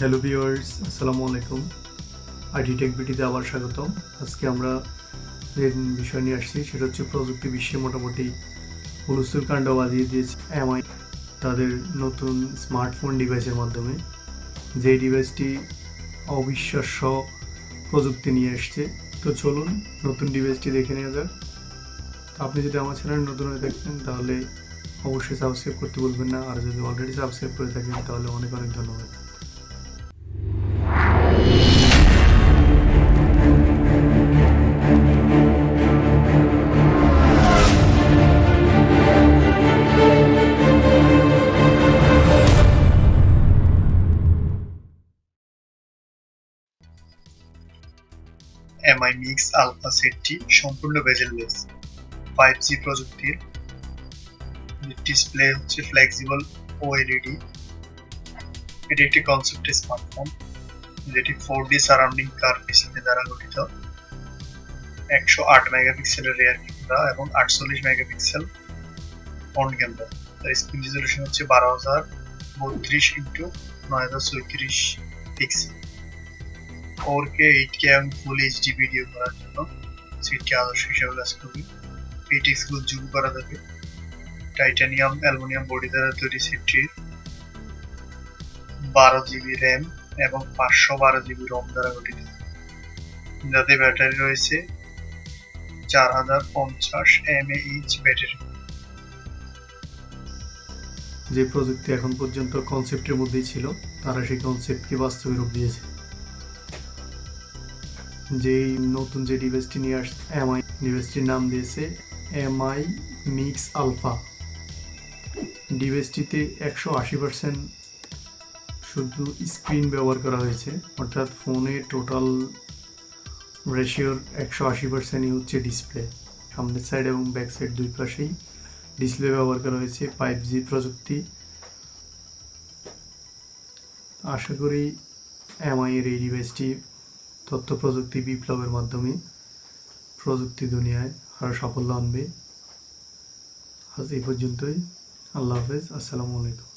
Hello viewers, আসসালামু আলাইকুম। IT take বিটিতে আবার স্বাগতম। আজকে আমরা যে বিষয় নিয়ে আসছি সেটা হচ্ছে প্রযুক্তি বিশ্বে মোটামুটি হুলস্থুল কাণ্ড বাজিয়ে দিয়েছে এমআই তাদের নতুন স্মার্টফোন ডিভাইসের মাধ্যমে। যে ডিভাইসটি অবিশ্বাস্য প্রযুক্তি নিয়ে এসছে। তো চলুন নতুন ডিভাইসটি দেখে নেওয়া যাক। তো আপনি যদি আমার চ্যানেল নতুন হয়ে থাকেন তাহলে অবশ্যই সাবস্ক্রাইব করতে বলবেন না, আর যদি অলরেডি সাবস্ক্রাইব করে থাকেন তাহলে অনেক অনেক ধন্যবাদ। এমআই মিক্স আলফা সেটটি সম্পূর্ণ বেজেললেস 5G প্রযুক্তির। ডিসপ্লে হচ্ছে ফ্লেক্সিবল ওএলইডি। এটি একটি কনসেপ্ট স্মার্টফোন যেটি 4D সারাউন্ডিং কার্ভ ডিসপ্লে দ্বারা গঠিত। 108 মেগাপিক্সেলের রিয়ার ক্যামেরা এবং 48 মেগাপিক্সেল ফ্রন্ট ক্যামেরা। তার স্ক্রিন রেজোলিউশন হচ্ছে 12032x9034 পিক্সেল। 4K 8K এবং ফুল এইচডি ভিডিও করার জন্য সেটটি আদর্শ হিসেবে কাজ করবে। পিটিক্স গুলো জুম করা যাবে। টাইটানিয়াম অ্যালুমিনিয়াম বডি দ্বারা তৈরি সেটটির 12GB র্যাম এবং 512GB রম দ্বারা গঠিত, যাতে ব্যাটারি রয়েছে 4050 mAh ব্যাটারি। যে প্রযুক্তি এখন পর্যন্ত কনসেপ্টের মধ্যেই ছিল, তারা সেই কনসেপ্টকে বাস্তবে রূপ দিয়েছে। যেই নতুন যে ডিভাইসটি নিয়ে আসছে এমআই, ডিভাইসটির নাম দিয়েছে এমআই মিক্স আলফা। ডিভাইসটিতে 180% শুধু স্ক্রিন ব্যবহার করা হয়েছে, অর্থাৎ ফোনের টোটাল রেশিওর 180%ই হচ্ছে ডিসপ্লে। সামনের সাইড এবং ব্যাক সাইড দুই পাশেই ডিসপ্লে ব্যবহার করা হয়েছে 5G প্রযুক্তি। আশা করি এমআই এর এই ডিভাইসটি তথ্য প্রযুক্তি বিপ্লবের মাধ্যমে প্রযুক্তি দুনিয়ায় আরও সাফল্য আনবে। আজ এই পর্যন্তই। আল্লাহ হাফেজ, আসসালামু আলাইকুম।